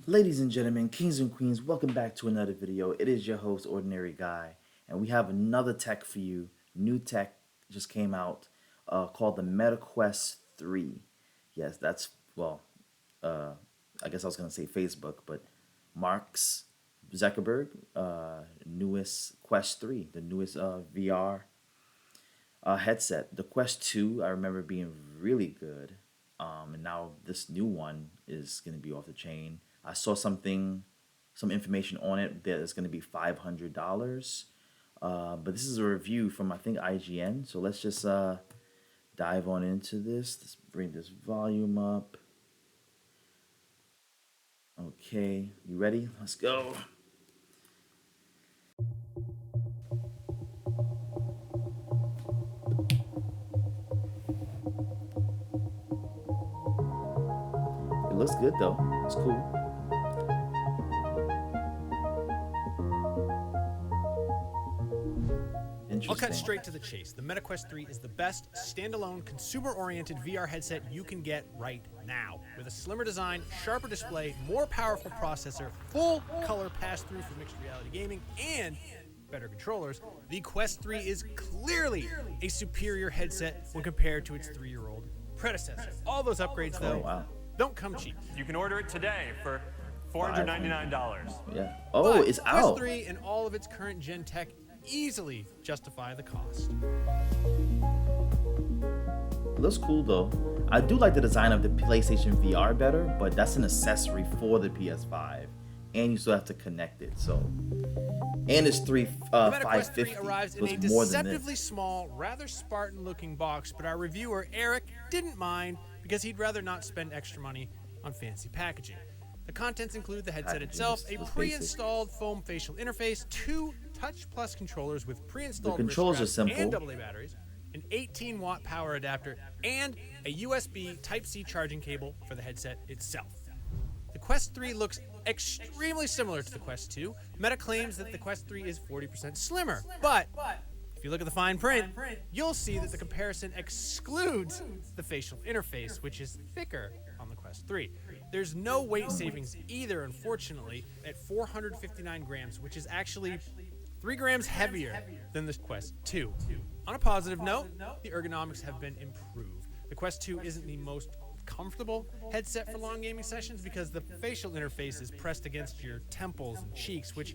Ladies and gentlemen, kings and queens, welcome back to another video. It is your host, Ordinary Guy, and we have another tech for you. New tech just came out called the MetaQuest 3. Yes, that's, uh, I guess I was going to say Facebook, but Mark's Zuckerberg, newest Quest 3, the newest VR headset. The Quest 2, I remember being really good. And now this new one is going to be off the chain. I saw some information on it that it's going to be $500. But this is a review from, I think, IGN. So let's just dive on into this. Let's bring this volume up. Okay, you ready? Let's go. It looks good though. It's cool. I'll cut Interesting. straight to the chase. The MetaQuest 3 is the best standalone consumer-oriented VR headset you can get right now. With a slimmer design, sharper display, more powerful processor, full color pass-through for mixed reality gaming, and better controllers, the Quest 3 is clearly a superior headset when compared to its 3-year-old predecessor. All those upgrades, though, wow. don't come cheap. You can order it today for $499. Yeah. Oh, But it's Quest out. 3 and all of its current gen tech easily justify the cost. It looks cool though. I do like the design of the PlayStation VR better, but that's an accessory for the PS5, and you still have to connect it. So, and it's The MetaQuest 3 550. arrives So in a it's more than deceptively this. small, rather Spartan-looking box, but our reviewer, Eric, didn't mind because he'd rather not spend extra money on fancy packaging. The contents include the headset Packaging itself, is a basic. pre-installed foam facial interface, 2 Touch Plus controllers with pre-installed The controls wrist are straps and simple. AA batteries, an 18-watt power adapter, and a USB Type-C charging cable for the headset itself. The Quest 3 looks extremely similar to the Quest 2. Meta claims that the Quest 3 is 40% slimmer, but if you look at the fine print, you'll see that the comparison excludes the facial interface, which is thicker on the Quest 3. There's no weight savings either, unfortunately, at 459 grams, which is actually 3 grams heavier than the Quest 2. On a positive note, the ergonomics have been improved. The Quest 2 isn't the most comfortable headset for long gaming sessions because the facial interface is pressed against your temples and cheeks, which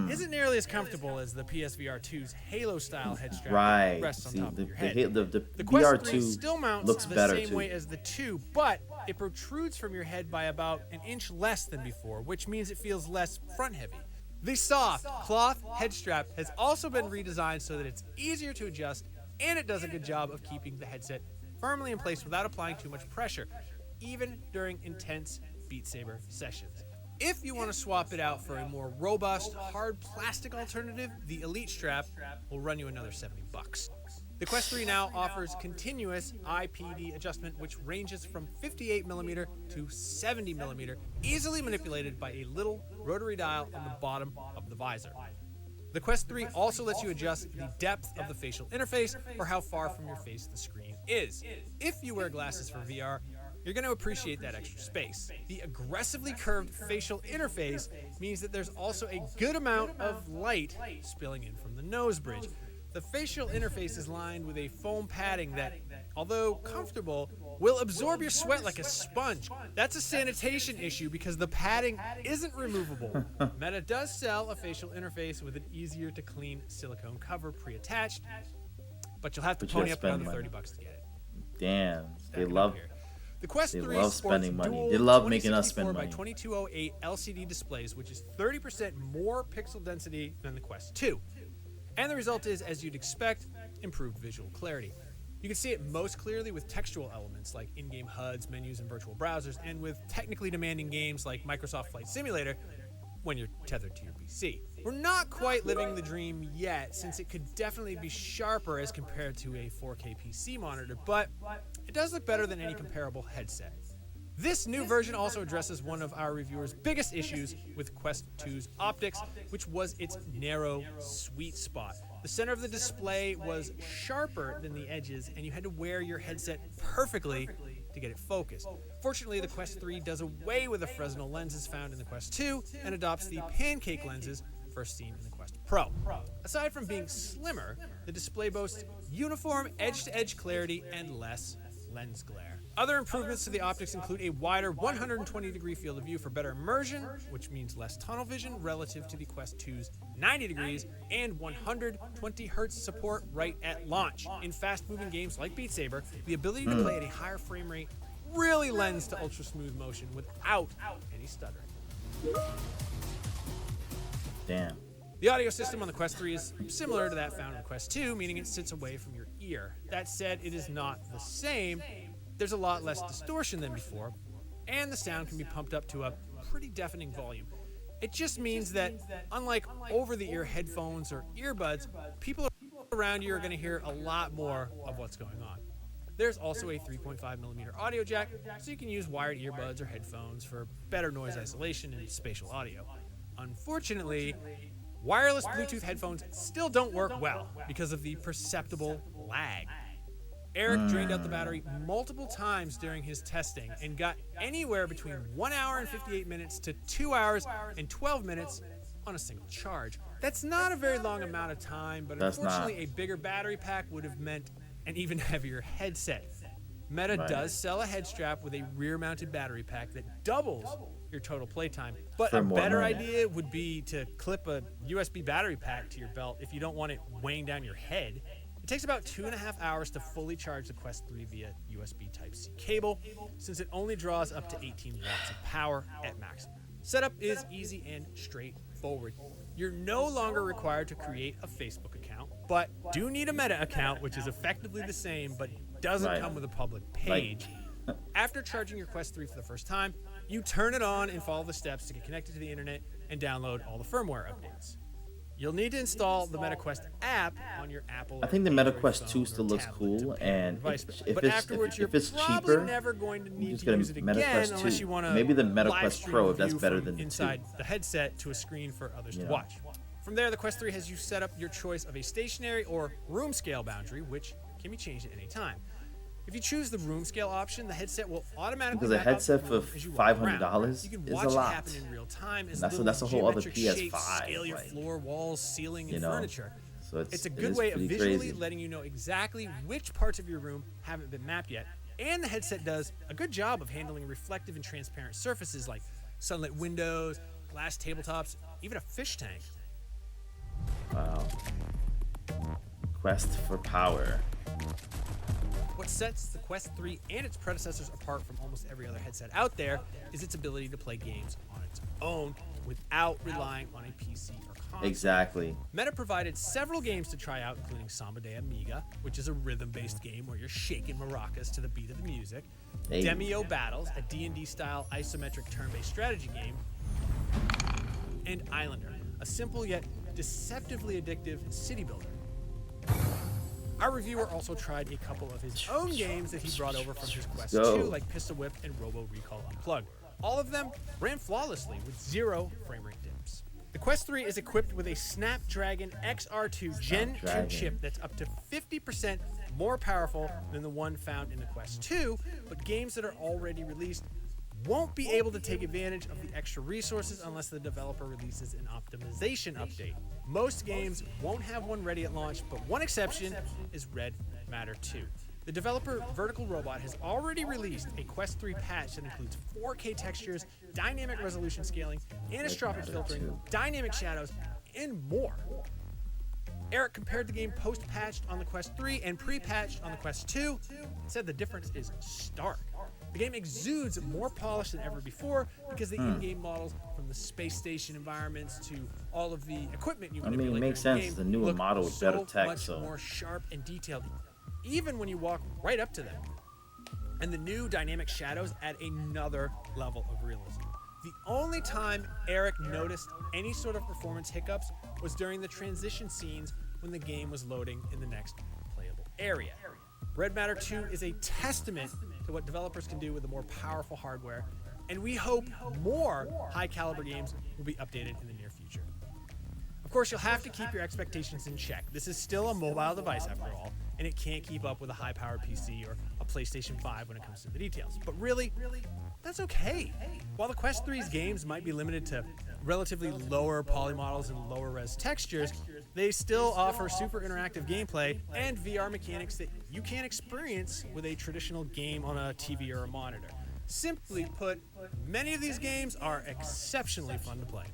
isn't nearly as comfortable as the PSVR 2's Halo-style head strap Right. that rests on See, top of your the, head. the Quest VR 3 2 still mounts looks the better same too. way as the 2, but it protrudes from your head by about an inch less than before, which means it feels less front-heavy. The soft cloth head strap has also been redesigned so that it's easier to adjust, and it does a good job of keeping the headset firmly in place without applying too much pressure, even during intense Beat Saber sessions. If you want to swap it out for a more robust, hard plastic alternative, the Elite strap will run you another $70. The Quest 3 now offers continuous IPD adjustment, which ranges from 58mm to 70mm, easily manipulated by a little rotary dial on the bottom of the visor. The Quest 3 also lets you adjust the depth of the facial interface or how far from your face the screen is. If you wear glasses for VR, you're going to appreciate that extra space. The aggressively curved facial interface means that there's also a good amount of light spilling in from the nose bridge. The facial interface is lined with a foam padding that, although comfortable, will absorb your sweat like a sponge. That's a sanitation issue because the padding isn't removable. Meta does sell a facial interface with an easier to clean silicone cover pre-attached, but you'll have to But you pony gotta up another spend money. $30 to get it. Damn, they Stacking up love. here. The Quest They 3 love sports spending money. dual They love making us spend 2064 by money. 2208 LCD displays, which is 30% more pixel density than the Quest 2. And the result is, as you'd expect, improved visual clarity. You can see it most clearly with textual elements like in-game HUDs, menus, and virtual browsers, and with technically demanding games like Microsoft Flight Simulator when you're tethered to your PC. We're not quite living the dream yet, since it could definitely be sharper as compared to a 4K PC monitor, but it does look better than any comparable headset. This new version also addresses one of our reviewers' biggest issues with Quest 2's optics, which was its narrow sweet spot. The center of the display was sharper than the edges, and you had to wear your headset perfectly to get it focused. Fortunately, the Quest 3 does away with the Fresnel lenses found in the Quest 2 and adopts the pancake lenses first seen in the Quest Pro. Aside from being slimmer, the display boasts uniform edge-to-edge clarity and less lens glare. Other improvements to the optics include a wider 120-degree field of view for better immersion, which means less tunnel vision relative to the Quest 2's 90 degrees, and 120 Hz support right at launch. In fast-moving games like Beat Saber, the ability to play at a higher frame rate really lends to ultra-smooth motion without any stuttering. Damn. The audio system on the Quest 3 is similar to that found in the Quest 2, meaning it sits away from your ear. That said, it is not the same. There's a lot less distortion than before, and the sound can be pumped up to a pretty deafening volume. It just means that, unlike over-the-ear headphones or earbuds, people around you are going to hear a lot more of what's going on. There's also a 3.5mm audio jack, so you can use wired earbuds or headphones for better noise isolation and spatial audio. Unfortunately, wireless Bluetooth headphones still don't work well because of the perceptible lag. Eric drained out the battery multiple times during his testing and got anywhere between 1 hour and 58 minutes to 2 hours and 12 minutes on a single charge. That's not a very long amount of time, but unfortunately a bigger battery pack would have meant an even heavier headset. Meta does sell a head strap with a rear-mounted battery pack that doubles your total playtime, but a better idea would be to clip a USB battery pack to your belt if you don't want it weighing down your head. It takes about 2.5 hours to fully charge the Quest 3 via USB Type-C cable, since it only draws up to 18 watts of power at maximum. Setup is easy and straightforward. You're no longer required to create a Facebook account, but do need a Meta account, which is effectively the same, but doesn't come with a public page. After charging your Quest 3 for the first time, you turn it on and follow the steps to get connected to the internet and download all the firmware updates. You'll need to install the MetaQuest app on your Apple. I think the MetaQuest 2 still looks cool, and if it's cheaper, never going to need just to get a use it again MetaQuest unless 2. you want to Maybe the MetaQuest Pro, if that's better than the 2. Inside the headset to a screen for others to watch. From there, the Quest 3 has you set up your choice of a stationary or room scale boundary, which can be changed at any time. If you choose the room scale option, the headset will automatically. Because a headset for $500 you can is watch a it lot. happen in real time as That's a whole other geometric shapes PS5. scale your floor, walls, ceiling, and furniture. So it's a good way of visually letting you know exactly which parts of your room haven't been mapped yet. And the headset does a good job of handling reflective and transparent surfaces like sunlit windows, glass tabletops, even a fish tank. Wow. Quest for power. What sets the Quest 3 and its predecessors apart from almost every other headset out there is its ability to play games on its own without relying on a PC or console. Exactly. Meta provided several games to try out, including Samba de Amiga, which is a rhythm-based game where you're shaking maracas to the beat of the music, Demio Battles, a D&D-style isometric turn-based strategy game, and Islander, a simple yet deceptively addictive city builder. Our reviewer also tried a couple of his own games that he brought over from his Quest 2, like Pistol Whip and Robo Recall Unplugged. All of them ran flawlessly with 0 frame rate dips. The Quest 3 is equipped with a Snapdragon XR2 Gen 2 chip that's up to 50% more powerful than the one found in the Quest 2, but games that are already released won't be able to take advantage of the extra resources unless the developer releases an optimization update. Most games won't have one ready at launch, but one exception is Red Matter 2. The developer Vertical Robot has already released a Quest 3 patch that includes 4K textures, dynamic resolution scaling, anisotropic filtering, dynamic shadows, and more. Eric compared the game post-patched on the Quest 3 and pre-patched on the Quest 2 and said the difference is stark. The game exudes more polish than ever before because the in-game models, from the space station environments to all of the equipment you manipulate, it makes sense. The newer model with better tech, so much more sharp and detailed, even when you walk right up to them. And the new dynamic shadows add another level of realism. The only time Eric noticed any sort of performance hiccups was during the transition scenes when the game was loading in the next playable area. Red Matter 2 is a testament to what developers can do with the more powerful hardware, and we hope more high-caliber games will be updated in the near future. Of course, you'll have to keep your expectations in check. This is still a mobile device after all, and it can't keep up with a high-powered PC or a PlayStation 5 when it comes to the details. But really, that's okay. While the Quest 3's games might be limited to relatively lower poly models and lower res textures, they still offer super interactive gameplay and VR mechanics that you can't experience with a traditional game on a TV or a monitor. Simply put, many of these games are exceptionally fun to play.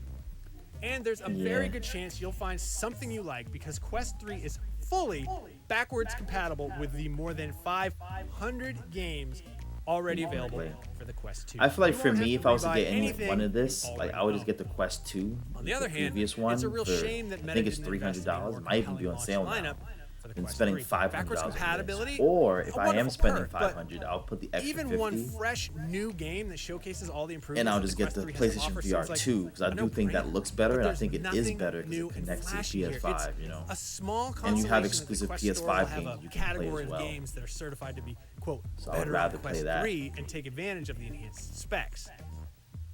And there's a very good chance you'll find something you like because Quest 3 is fully backwards compatible with the more than 500 games already available for the Quest 2. I feel like for me, if I was to get any one of this, like I would just get the Quest 2. On the other hand, previous one it's a real for, shame that Meta I think it's didn't invest in a $300. more It might even be on compelling sale launch now. lineup for the And Quest spending 3. $500 Backwards on this. compatibility, Or if a I am wonderful spending perk, but $500, I'll put the extra even 50. one fresh new game that showcases all the improvements And I'll that just the get Quest the 3 has to PlayStation offer VR seems like 2 because I a do think that no-brainer. looks better, But and I there's think it is nothing better because new it and connects to the flashy here. PS5, It's you know. a small And you have consolation that the exclusive Quest PS5 store will have games a you can play category as of well. games that are certified to be, quote, So I would better rather on play Quest that. 3 and take advantage of the enhanced specs.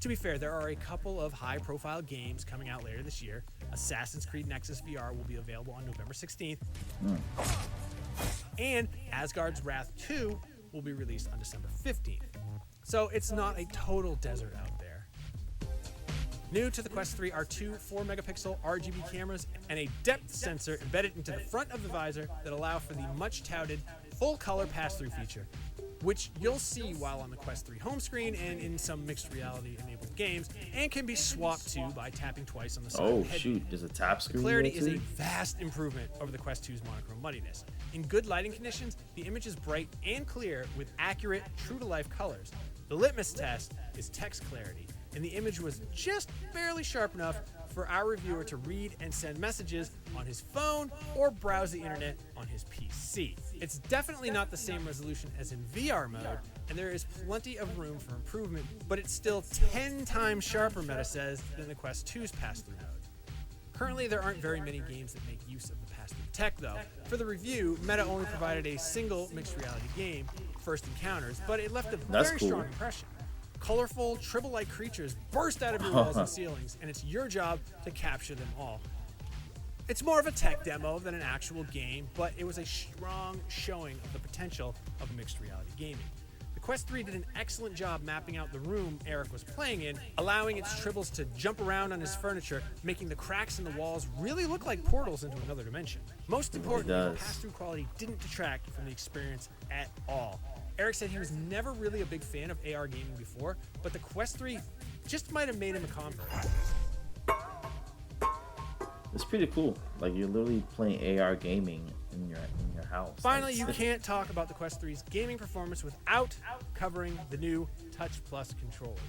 To be fair, there are a couple of high-profile games coming out later this year. Assassin's Creed Nexus VR will be available on November 16th. And Asgard's Wrath 2 will be released on December 15th. So it's not a total desert out there. New to the Quest 3 are two 4-megapixel RGB cameras and a depth sensor embedded into the front of the visor that allow for the much-touted full-color pass-through feature, which you'll see while on the Quest 3 home screen and in some mixed reality-enabled games, and can be swapped to by tapping twice on the side of Oh the head. shoot, there's a tap screen Clarity there is a too? vast improvement over the Quest 2's monochrome muddiness. In good lighting conditions, the image is bright and clear with accurate, true-to-life colors. The litmus test is text clarity, and the image was just barely sharp enough for our reviewer to read and send messages on his phone or browse the internet on his PC. It's definitely not the same resolution as in VR mode, and there is plenty of room for improvement, but it's still 10 times sharper, Meta says, than the Quest 2's pass-through mode. Currently, there aren't very many games that make use of the pass-through tech, though. For the review, Meta only provided a single mixed reality game, First Encounters, but it left a That's very cool. strong impression. Colorful, tribble-like creatures burst out of your walls and ceilings, and it's your job to capture them all. It's more of a tech demo than an actual game, but it was a strong showing of the potential of mixed reality gaming. The Quest 3 did an excellent job mapping out the room Eric was playing in, allowing its tribbles to jump around on his furniture, making the cracks in the walls really look like portals into another dimension. Most importantly, the does. pass-through quality didn't detract from the experience at all. Eric said he was never really a big fan of AR gaming before, but the Quest 3 just might have made him a convert. It's pretty cool. Like you're literally playing AR gaming in your house. Finally, Like, you can't talk about the Quest 3's gaming performance without covering the new Touch Plus controllers.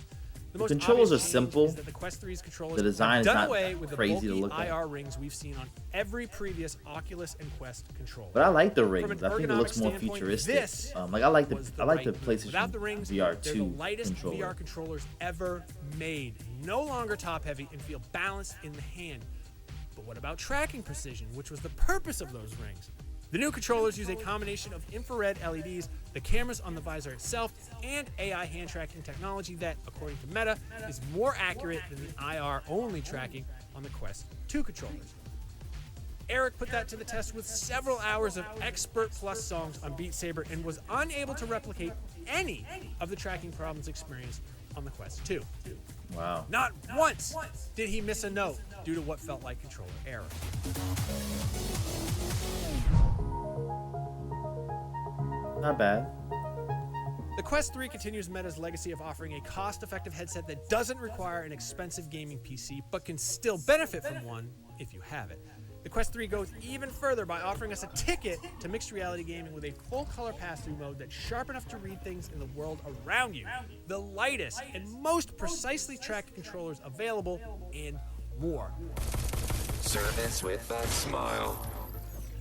The most controllers obvious are change simple. is that the Quest 3's controllers The design have is done not away with the crazy to bulky look at. IR rings we've seen on every previous Oculus and Quest controller. But I like the From rings. an I think it looks ergonomic more standpoint, futuristic. this Like I like the was I like the right move. PlayStation Without the rings, VR2 they're the lightest controller. VR controllers ever made. No longer top heavy and feel balanced in the hand. But what about tracking precision, which was the purpose of those rings? The new controllers use a combination of infrared LEDs, the cameras on the visor itself, and AI hand tracking technology that, according to Meta, is more accurate than the IR-only tracking on the Quest 2 controllers. Eric put that to the test with several hours of Expert Plus songs on Beat Saber and was unable to replicate any of the tracking problems experienced on the Quest 2. Wow. Not once did he miss a note due to what felt like controller error. Not bad. The Quest 3 continues Meta's legacy of offering a cost-effective headset that doesn't require an expensive gaming PC, but can still benefit from one if you have it. The Quest 3 goes even further by offering us a ticket to mixed reality gaming with a full-color pass-through mode that's sharp enough to read things in the world around you, the lightest and most precisely tracked controllers available, and more. Service with a smile.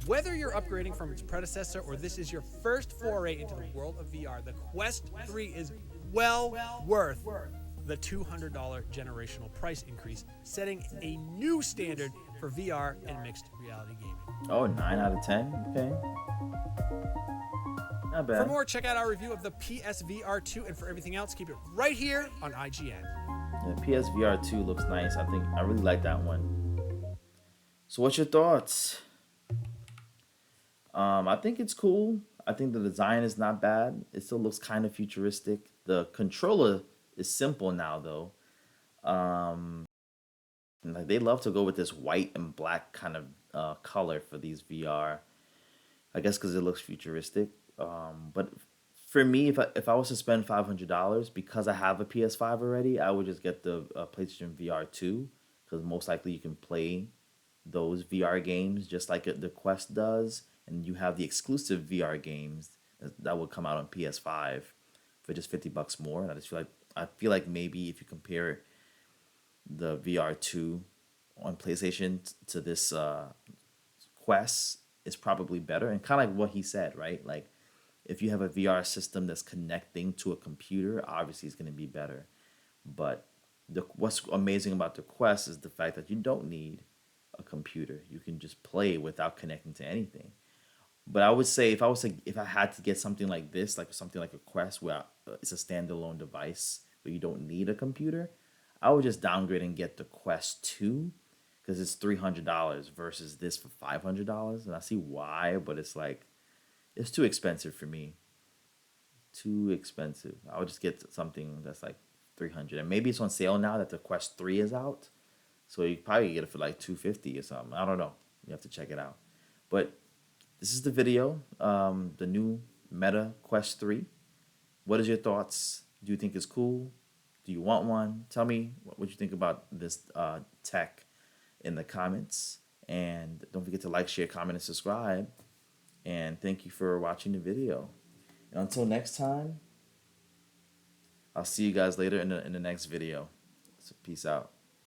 Whether you're upgrading from its predecessor or this is your first foray into the world of VR, the Quest 3 is well worth the $200 generational price increase, setting a new standard for VR and mixed reality gaming. Oh, 9 out of 10. Okay. Not bad. For more, check out our review of the PSVR 2, and for everything else, keep it right here on IGN. Yeah, PSVR 2 looks nice. I really like that one. So what's your thoughts? I think it's cool. I think the design is not bad. It still looks kind of futuristic. The controller is simple now, though. And, like, they love to go with this white and black kind of color for these VR. I guess because it looks futuristic. But for me, if I was to spend $500 because I have a PS5 already, I would just get the PlayStation VR 2 because most likely you can play those VR games just like the Quest does, and you have the exclusive VR games that will come out on PS5 for just $50 more. And I feel like maybe if you compare the VR 2 on PlayStation to this Quest, is probably better. And kind of like what he said, right? Like if you have a VR system that's connecting to a computer, obviously it's going to be better. But what's amazing about the Quest is the fact that you don't need a computer. You can just play without connecting to anything. But I would say if I had to get something like this, like something like a Quest where it's a standalone device where you don't need a computer, I would just downgrade and get the Quest 2 because it's $300 versus this for $500, and I see why, but it's like it's too expensive for me. Too expensive. I would just get something that's like 300, and maybe it's on sale now that the Quest 3 is out, so you probably get it for like 250 or something. I don't know. You have to check it out. But this is the video. The new Meta Quest 3. What is your thoughts? Do you think it's cool? Do you want one? Tell me what you think about this tech in the comments. And don't forget to like, share, comment, and subscribe. And thank you for watching the video. And until next time, I'll see you guys later in the next video. So peace out.